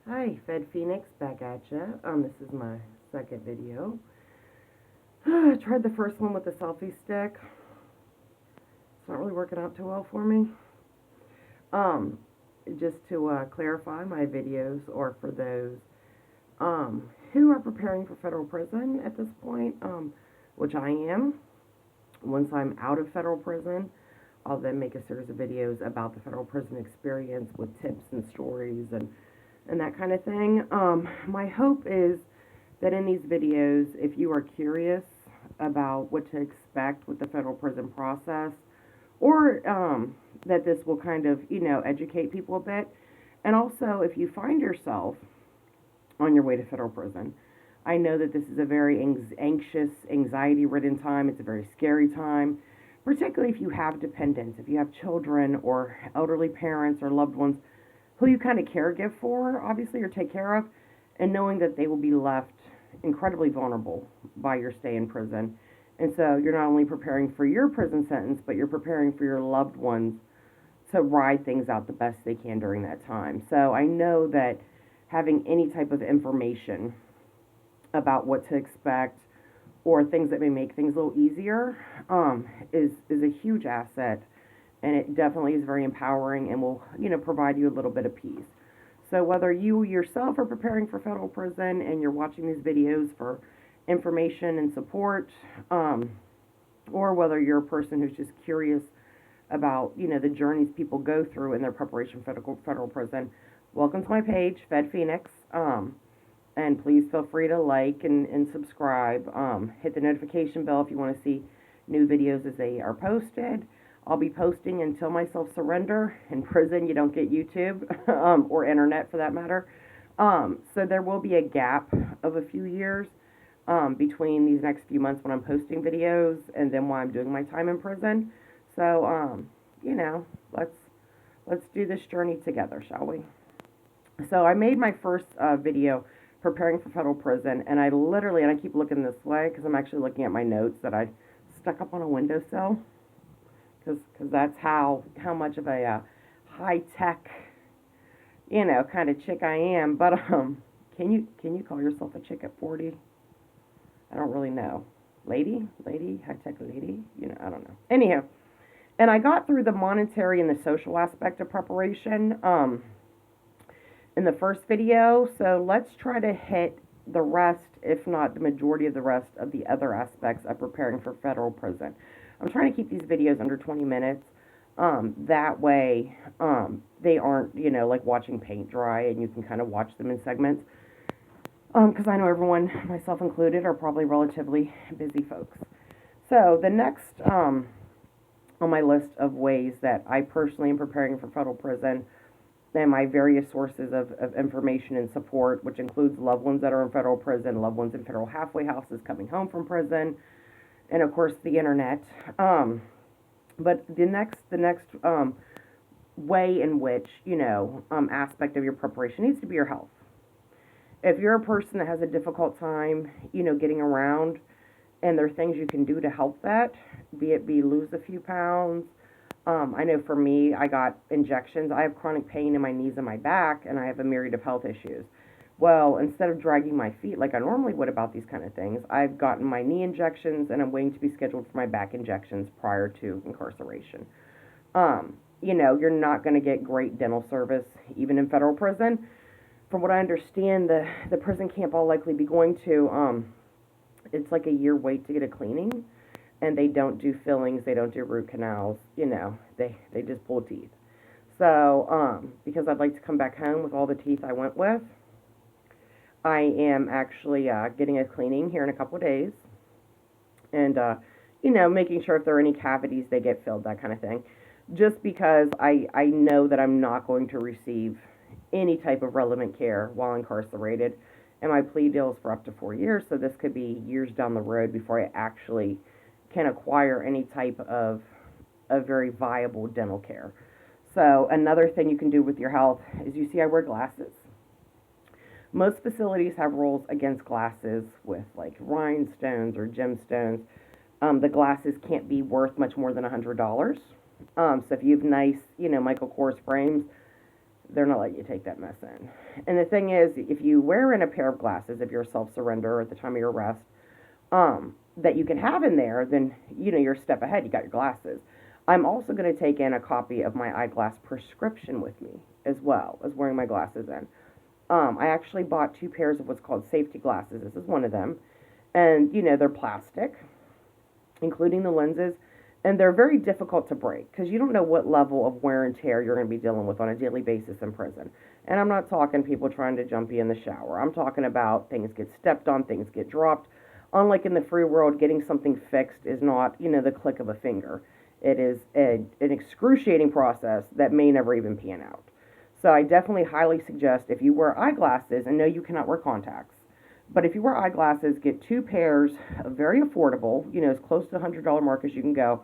Hi, Fed Phoenix back at ya. This is my second video. I tried the first one with the selfie stick. It's not really working out too well for me. Um, just to clarify, my videos are for those who are preparing for federal prison at this point, which I am. Once I'm out of federal prison, I'll then make a series of videos about the federal prison experience with tips and stories and that kind of thing. My hope is that in these videos, if you are curious about what to expect with the federal prison process, or that this will kind of, educate people a bit. And also, if you find yourself on your way to federal prison, I know that this is a very anxious, anxiety ridden time. It's a very scary time, particularly if you have dependents, if you have children or elderly parents or loved ones who you kind of caregive for, obviously, or take care of, and knowing that they will be left incredibly vulnerable by your stay in prison. And so you're not only preparing for your prison sentence, but you're preparing for your loved ones to ride things out the best they can during that time. So I know that having any type of information about what to expect or things that may make things a little easier is a huge asset, and it definitely is very empowering and will provide you a little bit of peace. So whether you yourself are preparing for federal prison and you're watching these videos for information and support, or whether you're a person who's just curious about the journeys people go through in their preparation for federal prison, welcome to my page, Fed Phoenix. And please feel free to like and subscribe. Hit the notification bell if you want to see new videos as they are posted. I'll be posting until myself surrender. In prison, you don't get YouTube or internet for that matter. So there will be a gap of a few years between these next few months when I'm posting videos and then while I'm doing my time in prison. So, let's do this journey together, shall we? So I made my first video preparing for federal prison, and I keep looking this way because I'm actually looking at my notes that I stuck up on a windowsill, because that's how much of a high tech, kind of chick I am. But can you call yourself a chick at 40? I don't really know. Lady, high tech lady. I don't know. Anyhow, and I got through the monetary and the social aspect of preparation in the first video. So let's try to hit the rest, if not the majority of the rest of the other aspects of preparing for federal prison. I'm trying to keep these videos under 20 minutes. That way, they aren't, like watching paint dry, and you can kind of watch them in segments. Because I know everyone, myself included, are probably relatively busy folks. So the next on my list of ways that I personally am preparing for federal prison and my various sources of information and support, which includes loved ones that are in federal prison, loved ones in federal halfway houses coming home from prison, and of course the internet. But the next way in which, aspect of your preparation needs to be your health. If you're a person that has a difficult time, getting around, and there are things you can do to help that, be it lose a few pounds. I know for me, I got injections. I have chronic pain in my knees and my back, and I have a myriad of health issues. Well, instead of dragging my feet like I normally would about these kind of things, I've gotten my knee injections, and I'm waiting to be scheduled for my back injections prior to incarceration. You're not going to get great dental service even in federal prison. From what I understand, the prison camp I'll likely be going to, it's like a year wait to get a cleaning, and they don't do fillings, they don't do root canals, they just pull teeth. So, because I'd like to come back home with all the teeth I went with, I am actually getting a cleaning here in a couple of days, and making sure if there are any cavities they get filled, that kind of thing. Just because I know that I'm not going to receive any type of relevant care while incarcerated, and my plea deal is for up to 4 years, so this could be years down the road before I actually can acquire any type of very viable dental care. So another thing you can do with your health is, you see I wear glasses. Most facilities have rules against glasses with like rhinestones or gemstones. The glasses can't be worth much more than $100. So if you have nice, Michael Kors frames, They're not letting you take that mess in. And the thing is, if you wear in a pair of glasses, if you're a self-surrender at the time of your arrest, that you can have in there, then, you're a step ahead. You got your glasses. I'm also going to take in a copy of my eyeglass prescription with me, as well as wearing my glasses in. I actually bought 2 pairs of what's called safety glasses. This is one of them. And, they're plastic, including the lenses. And they're very difficult to break because you don't know what level of wear and tear you're going to be dealing with on a daily basis in prison. And I'm not talking people trying to jump you in the shower. I'm talking about things get stepped on, things get dropped. Unlike in the free world, getting something fixed is not, the click of a finger. It is an excruciating process that may never even pan out. So I definitely highly suggest, if you wear eyeglasses, and no, you cannot wear contacts, but if you wear eyeglasses, get 2 pairs of very affordable, as close to the $100 mark as you can go,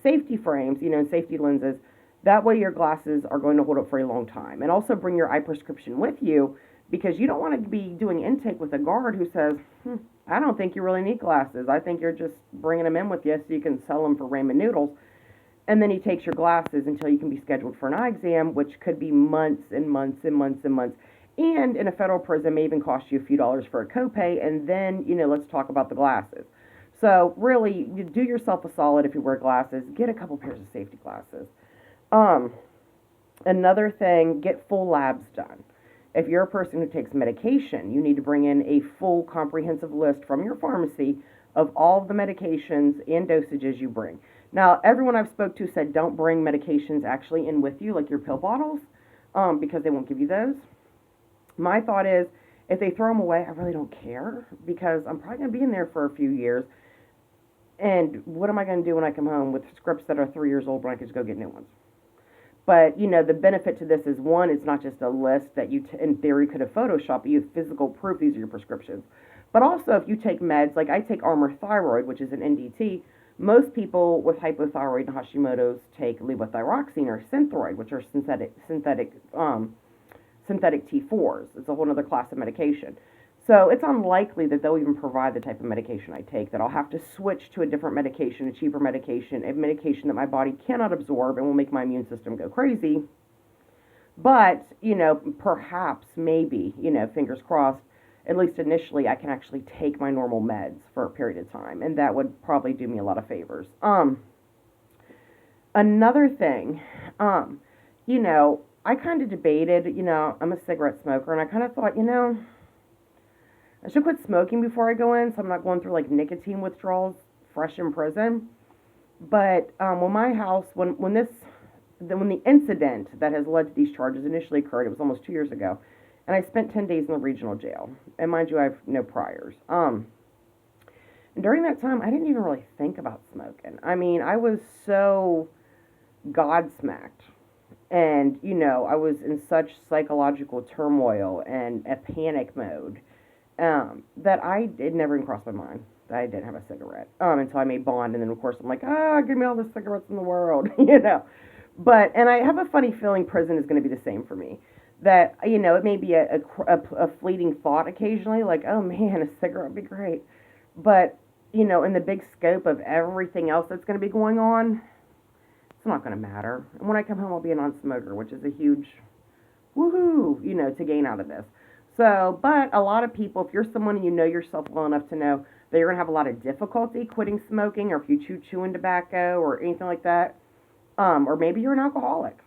safety frames, and safety lenses. That way your glasses are going to hold up for a long time. And also bring your eye prescription with you, because you don't want to be doing intake with a guard who says, I don't think you really need glasses. I think you're just bringing them in with you so you can sell them for ramen noodles. And then he takes your glasses until you can be scheduled for an eye exam, which could be months and months and months and months. And in a federal prison, may even cost you a few dollars for a copay. And then, let's talk about the glasses. So really, you do yourself a solid if you wear glasses. Get a couple pairs of safety glasses. Another thing, get full labs done. If you're a person who takes medication, you need to bring in a full comprehensive list from your pharmacy of all of the medications and dosages you bring. Now, everyone I've spoke to said don't bring medications actually in with you, like your pill bottles, because they won't give you those. My thought is, if they throw them away, I really don't care, because I'm probably going to be in there for a few years. And what am I going to do when I come home with scripts that are 3 years old when I could just go get new ones? But, the benefit to this is, one, it's not just a list that you, in theory, could have photoshopped, but you have physical proof these are your prescriptions. But also, if you take meds, like I take Armour Thyroid, which is an NDT, most people with hypothyroid and Hashimoto's take levothyroxine or Synthroid, which are synthetic T4s. It's a whole other class of medication. So it's unlikely that they'll even provide the type of medication I take, that I'll have to switch to a different medication, a cheaper medication, a medication that my body cannot absorb and will make my immune system go crazy. But, perhaps, maybe, fingers crossed, at least initially, I can actually take my normal meds for a period of time, and that would probably do me a lot of favors. Another thing, I kind of debated, I'm a cigarette smoker, and I kind of thought, I should quit smoking before I go in, so I'm not going through like nicotine withdrawals fresh in prison. But when my house, when the incident that has led to these charges initially occurred, it was almost 2 years ago, and I spent 10 days in the regional jail. And mind you, I have no priors. And during that time, I didn't even really think about smoking. I mean, I was so godsmacked. And, I was in such psychological turmoil and a panic mode that it never even crossed my mind that I didn't have a cigarette until I made bond. And then, of course, I'm like, give me all the cigarettes in the world, But, and I have a funny feeling prison is going to be the same for me. That, it may be a fleeting thought occasionally, like, oh man, a cigarette would be great. But, in the big scope of everything else that's going to be going on, it's not going to matter. And when I come home, I'll be a non-smoker, which is a huge woohoo, to gain out of this. So, but a lot of people, if you're someone and you know yourself well enough to know that you're going to have a lot of difficulty quitting smoking, or if you chewing tobacco or anything like that, or maybe you're an alcoholic.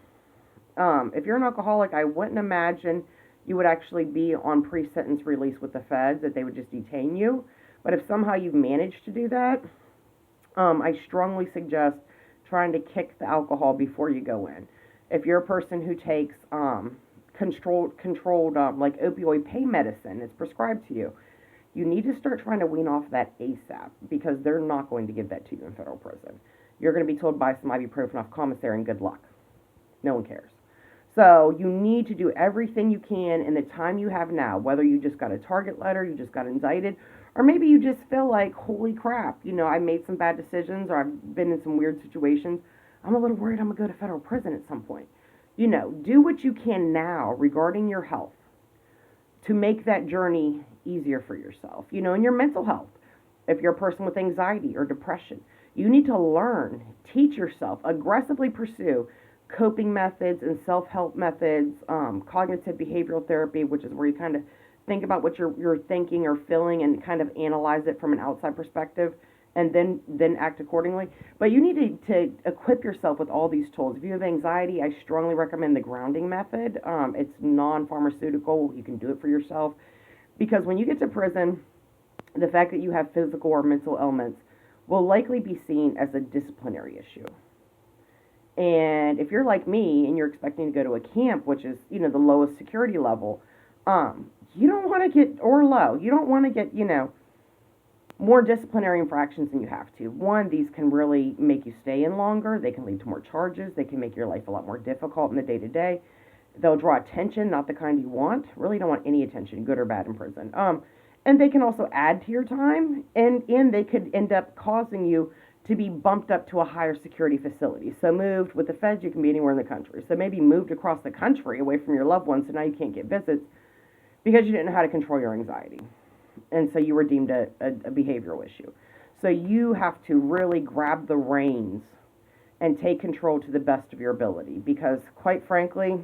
If you're an alcoholic, I wouldn't imagine you would actually be on pre-sentence release with the feds, that they would just detain you. But if somehow you've managed to do that, I strongly suggest trying to kick the alcohol before you go in. If you're a person who takes controlled like opioid pain medicine, it's prescribed to you, you need to start trying to wean off that ASAP, because they're not going to give that to you in federal prison. You're going to be told, buy some ibuprofen off commissary and good luck. No one cares. So you need to do everything you can in the time you have now, whether you just got a target letter, you just got indicted, or maybe you just feel like, holy crap, I made some bad decisions, or I've been in some weird situations. I'm a little worried I'm going to go to federal prison at some point. Do what you can now regarding your health to make that journey easier for yourself, and your mental health. If you're a person with anxiety or depression, you need to learn, teach yourself, aggressively pursue coping methods and self-help methods, cognitive behavioral therapy, which is where you kind of think about what you're thinking or feeling and kind of analyze it from an outside perspective, and then act accordingly. But you need to equip yourself with all these tools. If you have anxiety, I strongly recommend the grounding method. It's non-pharmaceutical. You can do it for yourself, because when you get to prison, the fact that you have physical or mental ailments will likely be seen as a disciplinary issue. And if you're like me and you're expecting to go to a camp, which is, the lowest security level, you don't want to get, or low, you don't want to get, more disciplinary infractions than you have to. One, these can really make you stay in longer. They can lead to more charges. They can make your life a lot more difficult in the day-to-day. They'll draw attention, not the kind you want. Really don't want any attention, good or bad, in prison. And they can also add to your time, and they could end up causing you to be bumped up to a higher security facility. So moved with the feds, you can be anywhere in the country. So maybe moved across the country away from your loved ones, so now you can't get visits because you didn't know how to control your anxiety. And so you were deemed a behavioral issue. So you have to really grab the reins and take control to the best of your ability, because quite frankly,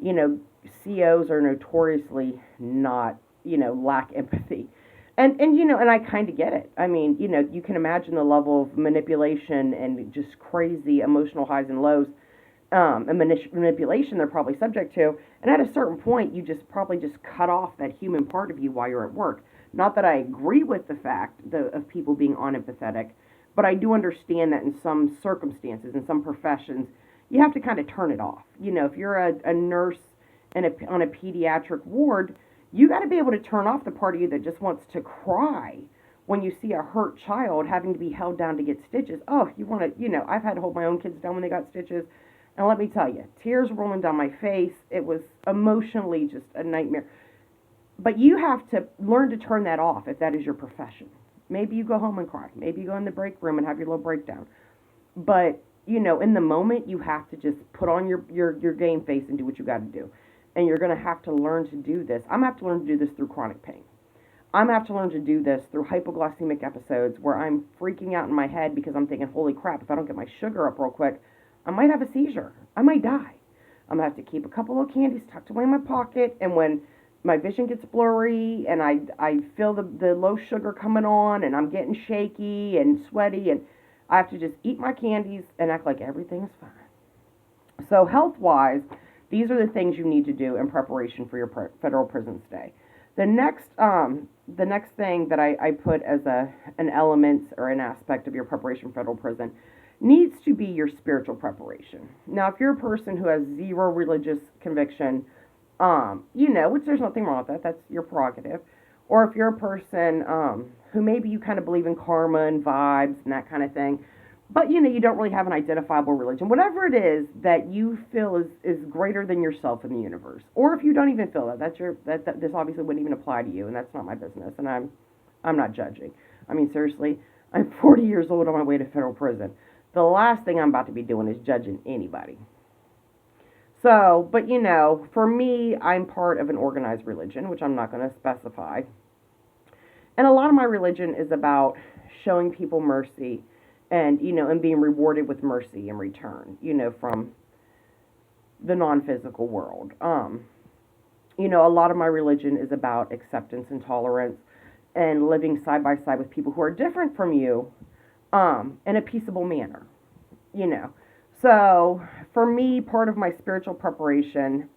COs are notoriously not, lack empathy. And I kind of get it. I mean, you can imagine the level of manipulation and just crazy emotional highs and lows, and manipulation they're probably subject to. And at a certain point, you just probably just cut off that human part of you while you're at work. Not that I agree with the fact of people being unempathetic, but I do understand that in some circumstances, in some professions, you have to kind of turn it off. If you're a nurse on a pediatric ward, you got to be able to turn off the part of you that just wants to cry when you see a hurt child having to be held down to get stitches. Oh, you want to, I've had to hold my own kids down when they got stitches. And let me tell you, tears rolling down my face. It was emotionally just a nightmare. But you have to learn to turn that off if that is your profession. Maybe you go home and cry. Maybe you go in the break room and have your little breakdown. But, in the moment, you have to just put on your game face and do what you got to do. And you're going to have to learn to do this. I'm going to have to learn to do this through chronic pain. I'm going to have to learn to do this through hypoglycemic episodes where I'm freaking out in my head because I'm thinking, holy crap, if I don't get my sugar up real quick, I might have a seizure. I might die. I'm going to have to keep a couple of candies tucked away in my pocket, and when my vision gets blurry and I feel the low sugar coming on and I'm getting shaky and sweaty, and I have to just eat my candies and act like everything is fine. So health-wise, these are the things you need to do in preparation for your federal prison stay. The next thing that I put as an element or an aspect of your preparation for federal prison needs to be your spiritual preparation. Now, if you're a person who has zero religious conviction, which there's nothing wrong with that. That's your prerogative. Or if you're a person who maybe you kind of believe in karma and vibes and that kind of thing, but you don't really have an identifiable religion. Whatever it is that you feel is greater than yourself in the universe, or if you don't even feel that, this obviously wouldn't even apply to you, and that's not my business. And I'm not judging. I mean, seriously, I'm 40 years old on my way to federal prison. The last thing I'm about to be doing is judging anybody. So, but for me, I'm part of an organized religion, which I'm not going to specify. And a lot of my religion is about showing people mercy and, and being rewarded with mercy in return, from the non-physical world. A lot of my religion is about acceptance and tolerance and living side by side with people who are different from you, in a peaceable manner, So, for me, part of my spiritual preparation,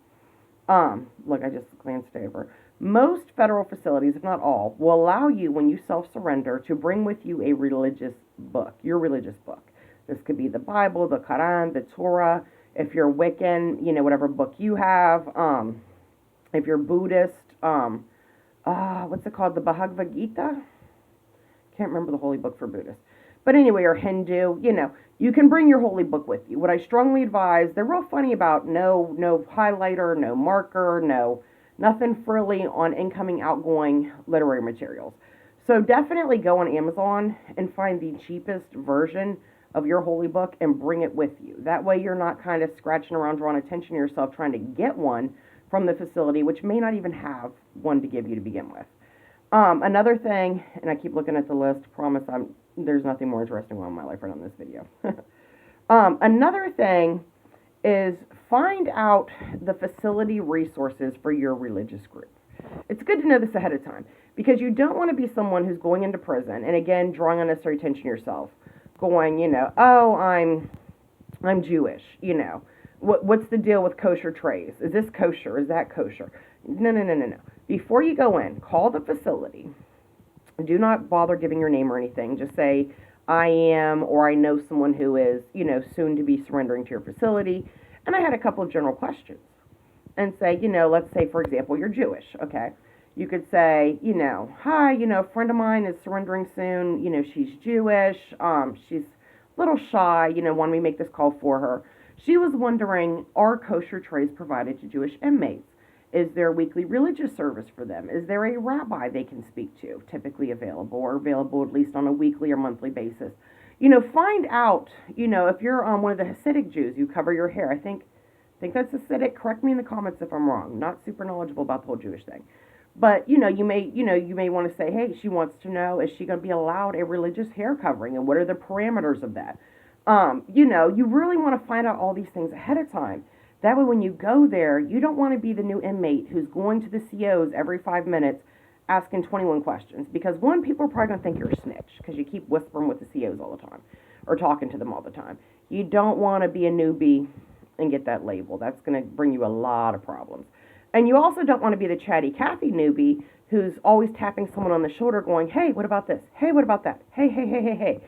look, I just glanced over. Most federal facilities, if not all, will allow you, when you self-surrender, to bring with you a religious book, your religious book. This could be the Bible, the Quran, the Torah. If you're Wiccan, whatever book you have. If you're Buddhist, what's it called? The Bhagavad Gita? Can't remember the holy book for Buddhists. But anyway, or Hindu, you can bring your holy book with you. What I strongly advise, they're real funny about no highlighter, no marker, nothing frilly on incoming, outgoing literary materials. So definitely go on Amazon and find the cheapest version of your holy book and bring it with you. That way you're not kind of scratching around, drawing attention to yourself, trying to get one from the facility, which may not even have one to give you to begin with. Another thing, and I keep looking at the list, promise there's nothing more interesting on my life right on this video. Another thing is find out the facility resources for your religious group. It's good to know this ahead of time because you don't want to be someone who's going into prison and again drawing unnecessary attention to yourself, going, oh, I'm Jewish, what's the deal with kosher trays? Is this kosher? Is that kosher? No, no, no, no, no. Before you go in, call the facility. Do not bother giving your name or anything. Just say, I am, or I know someone who is, soon to be surrendering to your facility. And I had a couple of general questions. And say, let's say, for example, you're Jewish, okay? You could say, hi, a friend of mine is surrendering soon. She's Jewish. She's a little shy. When we make this call for her, she was wondering, are kosher trays provided to Jewish inmates? Is there a weekly religious service for them? Is there a rabbi they can speak to, typically available, or available at least on a weekly or monthly basis? Find out, if you're one of the Hasidic Jews, you cover your hair. I think that's Hasidic. Correct me in the comments if I'm wrong. Not super knowledgeable about the whole Jewish thing. But, you may want to say, hey, she wants to know, is she going to be allowed a religious hair covering? And what are the parameters of that? You really want to find out all these things ahead of time. That way, when you go there, you don't want to be the new inmate who's going to the COs every 5 minutes asking 21 questions. Because, one, people are probably going to think you're a snitch because you keep whispering with the COs all the time or talking to them all the time. You don't want to be a newbie and get that label. That's going to bring you a lot of problems. And you also don't want to be the chatty Cathy newbie who's always tapping someone on the shoulder going, hey, what about this? Hey, what about that? Hey, hey, hey, hey, hey.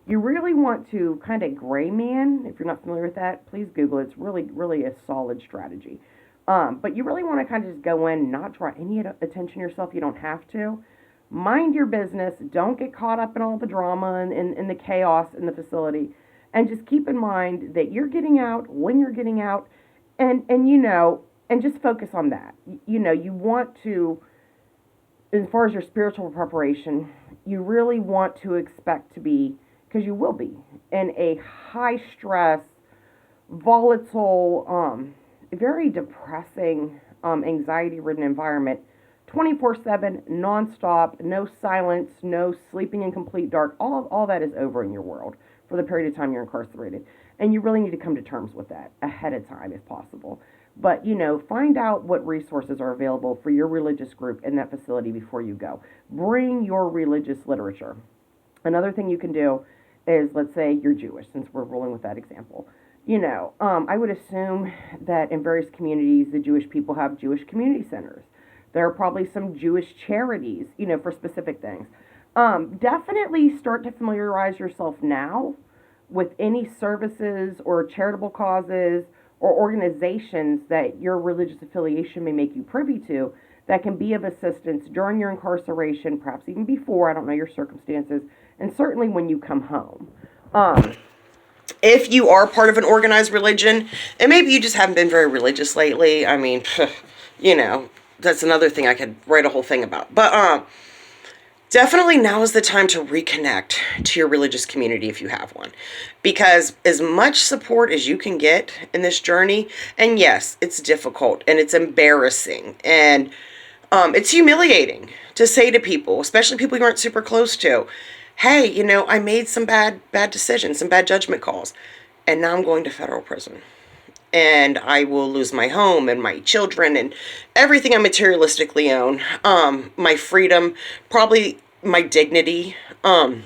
You really want to kind of gray man. If you're not familiar with that, please Google it. It's really, really a solid strategy. But you really want to kind of just go in, not draw any attention yourself. You don't have to. Mind your business. Don't get caught up in all the drama and the chaos in the facility. And just keep in mind that you're getting out when you're getting out. And just focus on that. You want to, as far as your spiritual preparation, you really want to expect to be, because you will be, in a high stress, volatile, very depressing, anxiety-ridden environment, 24/7, nonstop, no silence, no sleeping in complete dark. All that is over in your world for the period of time you're incarcerated. And you really need to come to terms with that ahead of time if possible. But, find out what resources are available for your religious group in that facility before you go. Bring your religious literature. Another thing you can do is, let's say you're Jewish, since we're rolling with that example. I would assume that in various communities, the Jewish people have Jewish community centers. There are probably some Jewish charities, for specific things. Definitely start to familiarize yourself now with any services or charitable causes or organizations that your religious affiliation may make you privy to that can be of assistance during your incarceration, perhaps even before, I don't know your circumstances, and certainly when you come home. If you are part of an organized religion, and maybe you just haven't been very religious lately, I mean, that's another thing I could write a whole thing about. But definitely now is the time to reconnect to your religious community if you have one. Because as much support as you can get in this journey, and yes, it's difficult and it's embarrassing and it's humiliating to say to people, especially people you aren't super close to, hey, I made some bad decisions, some bad judgment calls, and now I'm going to federal prison. And I will lose my home and my children and everything I materialistically own. My freedom, probably my dignity, and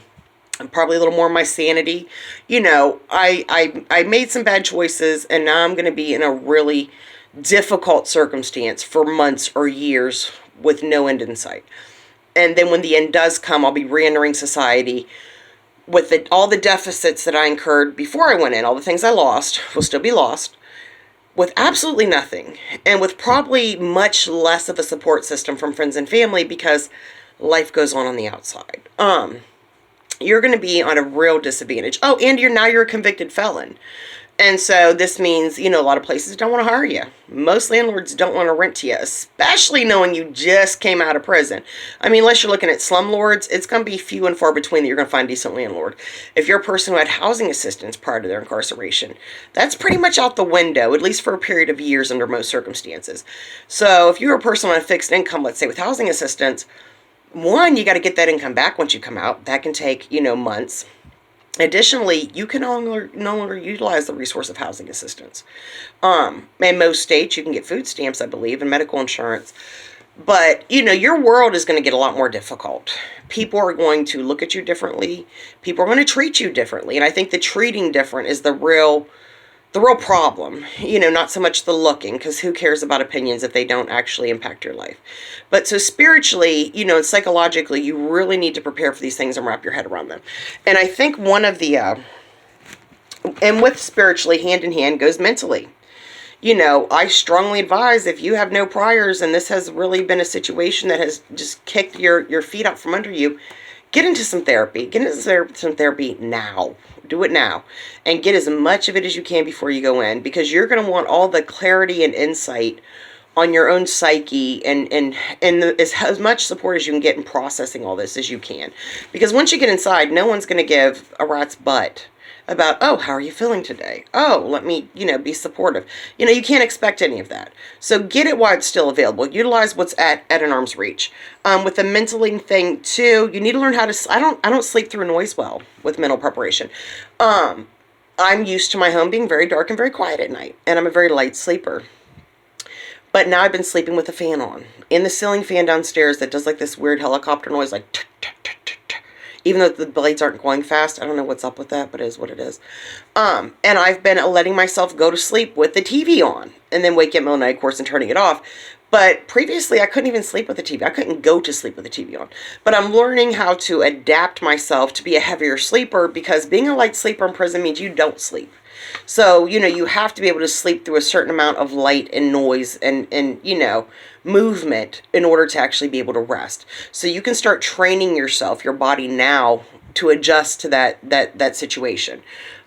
probably a little more my sanity. I made some bad choices, and now I'm going to be in a really difficult circumstance for months or years with no end in sight. And then when the end does come, I'll be re-entering society with all the deficits that I incurred before I went in. All the things I lost will still be lost, with absolutely nothing, and with probably much less of a support system from friends and family because life goes on the outside. You're going to be on a real disadvantage. Oh, and you're a convicted felon. And so this means, a lot of places don't want to hire you. Most landlords don't want to rent to you, especially knowing you just came out of prison. I mean, unless you're looking at slumlords, it's going to be few and far between that you're going to find a decent landlord. If you're a person who had housing assistance prior to their incarceration, that's pretty much out the window, at least for a period of years under most circumstances. So if you're a person on a fixed income, let's say with housing assistance, one, you got to get that income back once you come out. That can take, months. Additionally, you can no longer utilize the resource of housing assistance. In most states, you can get food stamps, I believe, and medical insurance. But, your world is going to get a lot more difficult. People are going to look at you differently. People are going to treat you differently. And I think the treating different is the real problem, not so much the looking, because who cares about opinions if they don't actually impact your life. But so spiritually, and psychologically, you really need to prepare for these things and wrap your head around them. And I think one of the, and with spiritually, hand in hand goes mentally. I strongly advise, if you have no priors and this has really been a situation that has just kicked your feet out from under you, get into some therapy. Get into some therapy now. Do it now. And get as much of it as you can before you go in, because you're going to want all the clarity and insight on your own psyche and as much support as you can get in processing all this as you can. Because once you get inside, no one's going to give a rat's butt about, oh, how are you feeling today? Oh, let me, be supportive. You can't expect any of that. So get it while it's still available. Utilize what's at an arm's reach. With the mental thing too, you need to learn how to, I don't sleep through noise well with mental preparation. I'm used to my home being very dark and very quiet at night, and I'm a very light sleeper. But now I've been sleeping with a fan on. In the ceiling fan downstairs that does like this weird helicopter noise, like tick, tick, tick, tick, tick. Even though the blades aren't going fast. I don't know what's up with that, but it is what it is. And I've been letting myself go to sleep with the TV on, and then wake up in the middle of the night, of course, and turning it off. But previously, I couldn't even sleep with the TV. I couldn't go to sleep with the TV on. But I'm learning how to adapt myself to be a heavier sleeper, because being a light sleeper in prison means you don't sleep. So, you have to be able to sleep through a certain amount of light and noise and movement in order to actually be able to rest. So you can start training yourself, your body now, to adjust to that situation.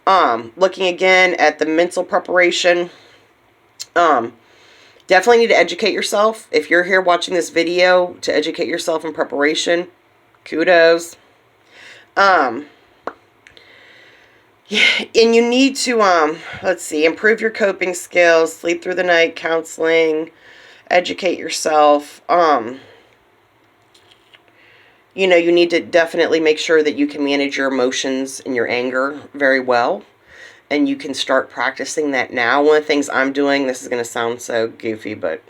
Looking again at the mental preparation, definitely need to educate yourself. If you're here watching this video to educate yourself in preparation, kudos. And you need to, improve your coping skills, sleep through the night, counseling, educate yourself. You need to definitely make sure that you can manage your emotions and your anger very well. And you can start practicing that now. One of the things I'm doing, this is going to sound so goofy, but,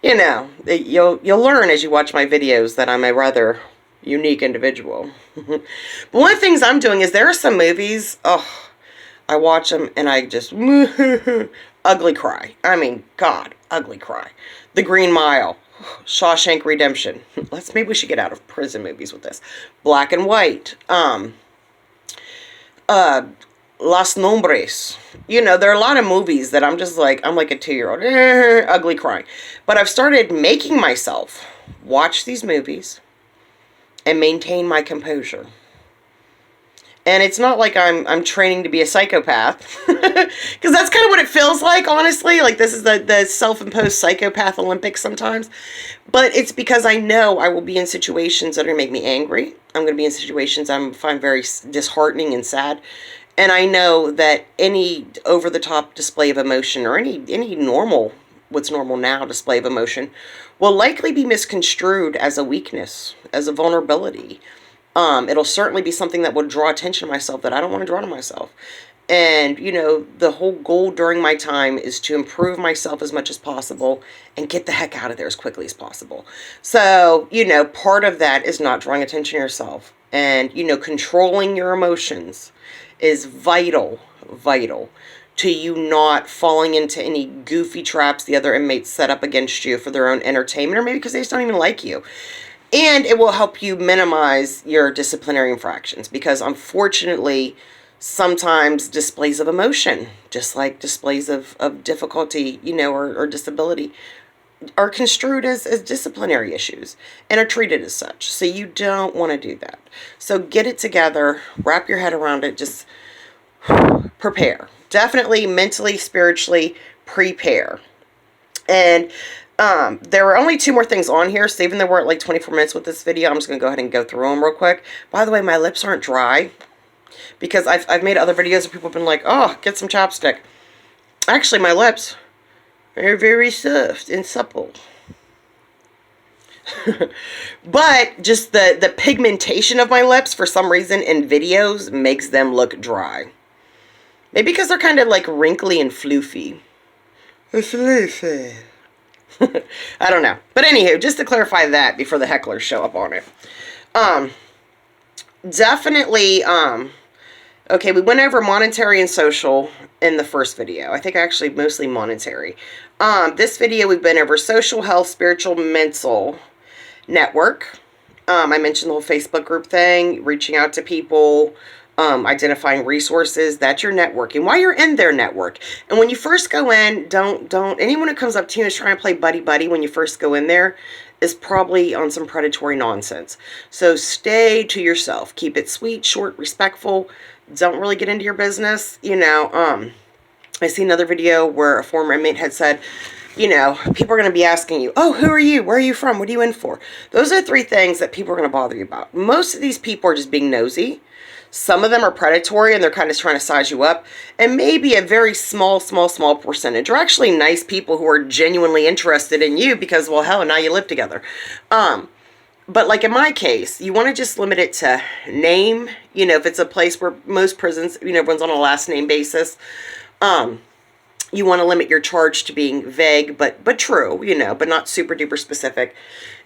you'll learn as you watch my videos that I'm a rather unique individual. But one of the things I'm doing is, there are some movies, I watch them and I just ugly cry. I mean, God, ugly cry. The Green Mile, Shawshank Redemption. Maybe we should get out of prison movies with this. Black and White. Las Nombres. There are a lot of movies that I'm just like, I'm like a 2-year-old, ugly crying. But I've started making myself watch these movies and maintain my composure. And it's not like I'm training to be a psychopath, because that's kind of what it feels like, honestly. Like, this is the self-imposed psychopath Olympics sometimes. But it's because I know I will be in situations that are going to make me angry. I'm going to be in situations I find very disheartening and sad. And I know that any over-the-top display of emotion, or any normal, what's normal now, display of emotion, will likely be misconstrued as a weakness, as a vulnerability. It'll certainly be something that will draw attention to myself that I don't want to draw to myself. And, the whole goal during my time is to improve myself as much as possible and get the heck out of there as quickly as possible. So, part of that is not drawing attention to yourself. And, controlling your emotions is vital to you not falling into any goofy traps the other inmates set up against you for their own entertainment, or maybe because they just don't even like you. And it will help you minimize your disciplinary infractions, because unfortunately, sometimes displays of emotion, just like displays of difficulty, or disability, are construed as disciplinary issues and are treated as such. So you don't want to do that. So get it together, wrap your head around it, just prepare. Definitely mentally, spiritually prepare. And there were only 2 more things on here, so even though we're at like 24 minutes with this video, I'm just going to go ahead and go through them real quick. By the way, my lips aren't dry, because I've made other videos where people have been like, oh, get some chapstick. Actually, my lips are very soft and supple. But just the pigmentation of my lips, for some reason, in videos, makes them look dry. Maybe because they're kind of like wrinkly and floofy. Floofy. I don't know. But anywho, just to clarify that before the hecklers show up on it. Definitely, okay, we went over monetary and social in the first video. I think actually mostly monetary. This video we've been over social, health, spiritual, mental, network. I mentioned the whole Facebook group thing, reaching out to people, identifying resources. That's your networking. While you're in their network. And when you first go in, don't, anyone who comes up to you and is trying to play buddy-buddy when you first go in there is probably on some predatory nonsense. So stay to yourself. Keep it sweet, short, respectful. Don't really get into your business. You know, I see another video where a former inmate had said, you know, people are going to be asking you, oh, who are you? Where are you from? What are you in for? Those are 3 things that people are going to bother you about. Most of these people are just being nosy. Some of them are predatory and they're kind of trying to size you up. And maybe a very small percentage are actually nice people who are genuinely interested in you because, well, hell, now you live together. But like in my case, you want to just limit it to name. You know, if it's a place where most prisons, you know, everyone's on a last name basis. You want to limit your charge to being vague, but true, you know, but not super duper specific.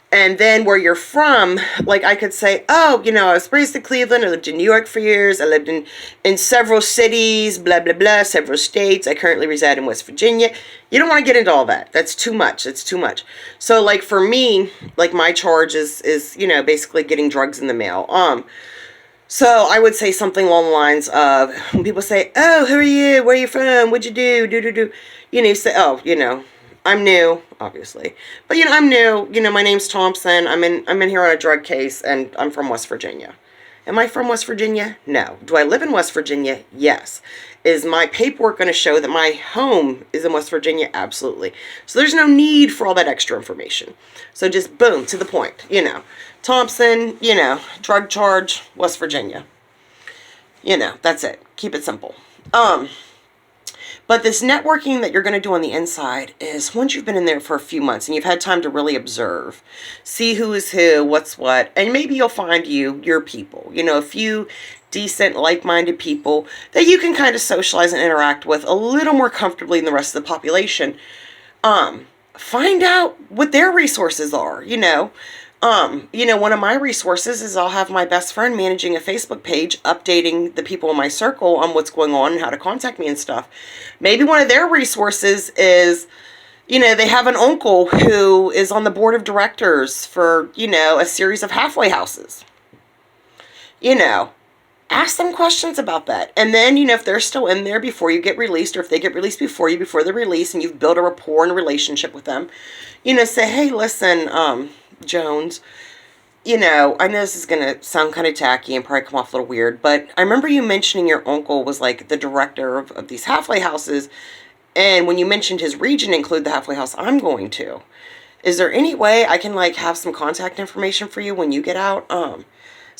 And then where you're from, like I could say, oh, you know, I was raised in Cleveland. I lived in New York for years. I lived in several cities, blah, blah, blah, several states. I currently reside in West Virginia. You don't want to get into all that. That's too much. It's too much. So like for me, like my charge is, you know, basically getting drugs in the mail. So I would say something along the lines of, when people say, oh, who are you? Where are you from? What'd you do? Do. You know, you say, oh, you know, I'm new, obviously. But, you know, I'm new. You know, my name's Thompson. I'm in here on a drug case, and I'm from West Virginia. Am I from West Virginia? No. Do I live in West Virginia? Yes. Is my paperwork going to show that my home is in West Virginia? Absolutely. So there's no need for all that extra information. So just boom, to the point, you know. Thompson, you know, drug charge, West Virginia. You know, that's it. Keep it simple. But this networking that you're going to do on the inside is once you've been in there for a few months and you've had time to really observe, see who is who, what's what, and maybe you'll find your people, you know, a few decent, like-minded people that you can kind of socialize and interact with a little more comfortably than the rest of the population. Find out what their resources are, you know. You know, one of my resources is I'll have my best friend managing a Facebook page, updating the people in my circle on what's going on and how to contact me and stuff. Maybe one of their resources is, you know, they have an uncle who is on the board of directors for, you know, a series of halfway houses. You know, ask them questions about that. And then, you know, if they're still in there before you get released, or if they get released before you, before they're released, and you've built a rapport and a relationship with them, you know, say, hey, listen, Jones, you know, I know this is going to sound kind of tacky and probably come off a little weird, but I remember you mentioning your uncle was like the director of these halfway houses. And when you mentioned his region include the halfway house I'm going to, is there any way I can like have some contact information for you when you get out?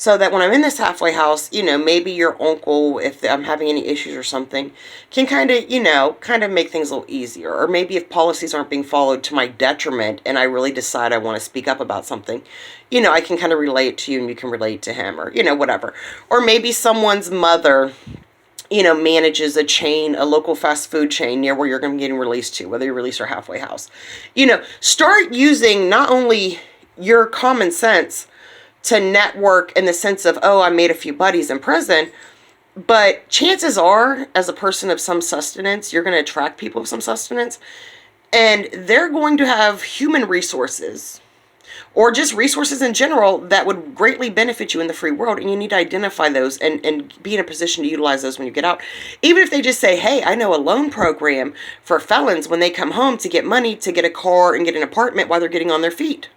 So that when I'm in this halfway house, you know, maybe your uncle, if I'm having any issues or something, can kind of, you know, kind of make things a little easier. Or maybe if policies aren't being followed to my detriment and I really decide I want to speak up about something, you know, I can kind of relate to you and you can relate to him, or, you know, whatever. Or maybe someone's mother, you know, manages a chain, a local fast food chain near where you're going to be getting released to, whether you release or halfway house. You know, start using not only your common sense to network in the sense of, oh, I made a few buddies in prison, but chances are, as a person of some sustenance, you're going to attract people of some sustenance, and they're going to have human resources, or just resources in general that would greatly benefit you in the free world, and you need to identify those and be in a position to utilize those when you get out. Even if they just say, hey, I know a loan program for felons when they come home to get money, to get a car and get an apartment while they're getting on their feet.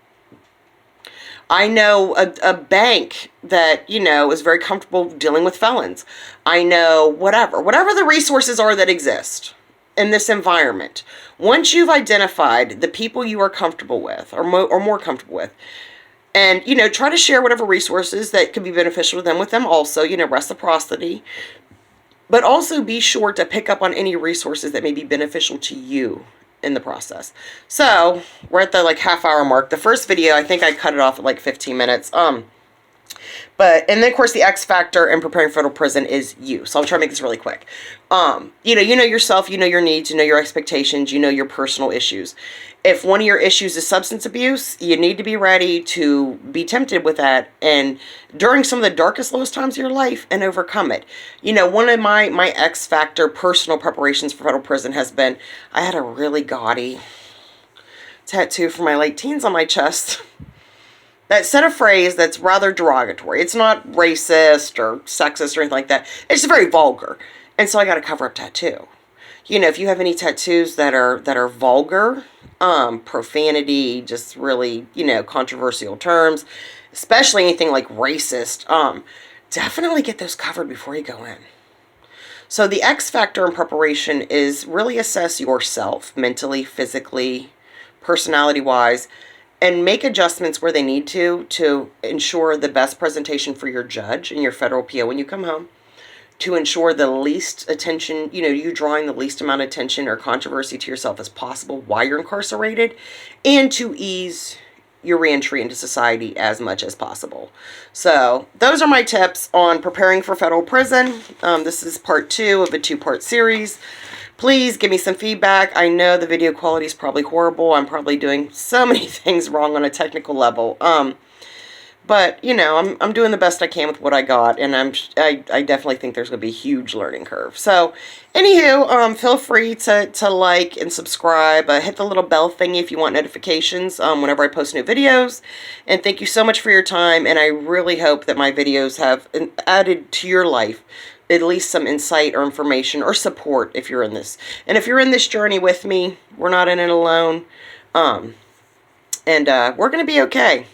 I know a bank that, you know, is very comfortable dealing with felons. I know whatever the resources are that exist in this environment. Once you've identified the people you are comfortable with or more comfortable with, and, you know, try to share whatever resources that could be beneficial to them with them also, you know, reciprocity. But also be sure to pick up on any resources that may be beneficial to you in the process. So we're at the like half-hour mark. The first video, I think I cut it off at like 15 minutes. But, and then of course the X factor in preparing for federal prison is you. So I'll try to make this really quick. You know yourself, you know your needs, you know your expectations, you know your personal issues. If one of your issues is substance abuse, you need to be ready to be tempted with that and during some of the darkest, lowest times of your life and overcome it. You know, one of my X factor personal preparations for federal prison has been, I had a really gaudy tattoo for my late teens on my chest that said a phrase that's rather derogatory. It's not racist or sexist or anything like that. It's just very vulgar. And so I got a cover-up tattoo. You know, if you have any tattoos that are vulgar, profanity, just really, you know, controversial terms, especially anything like racist, definitely get those covered before you go in. So the X factor in preparation is really assess yourself mentally, physically, personality-wise, and make adjustments where they need to ensure the best presentation for your judge and your federal PO when you come home, to ensure the least attention, you know, you drawing the least amount of attention or controversy to yourself as possible while you're incarcerated, and to ease your reentry into society as much as possible. So those are my tips on preparing for federal prison. This is part 2 of a 2-part series. Please give me some feedback. I know the video quality is probably horrible. I'm probably doing so many things wrong on a technical level. But, you know, I'm doing the best I can with what I got, and I definitely think there's going to be a huge learning curve. So, anywho, feel free to like and subscribe. Hit the little bell thingy if you want notifications whenever I post new videos. And thank you so much for your time, and I really hope that my videos have added to your life at least some insight or information or support if you're in this. And if you're in this journey with me, we're not in it alone. We're going to be okay.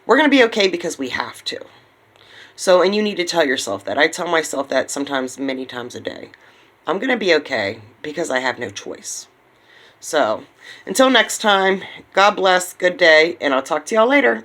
We're going to be okay because we have to. So, and you need to tell yourself that. I tell myself that sometimes, many times a day. I'm going to be okay because I have no choice. So, until next time, God bless, good day, and I'll talk to y'all later.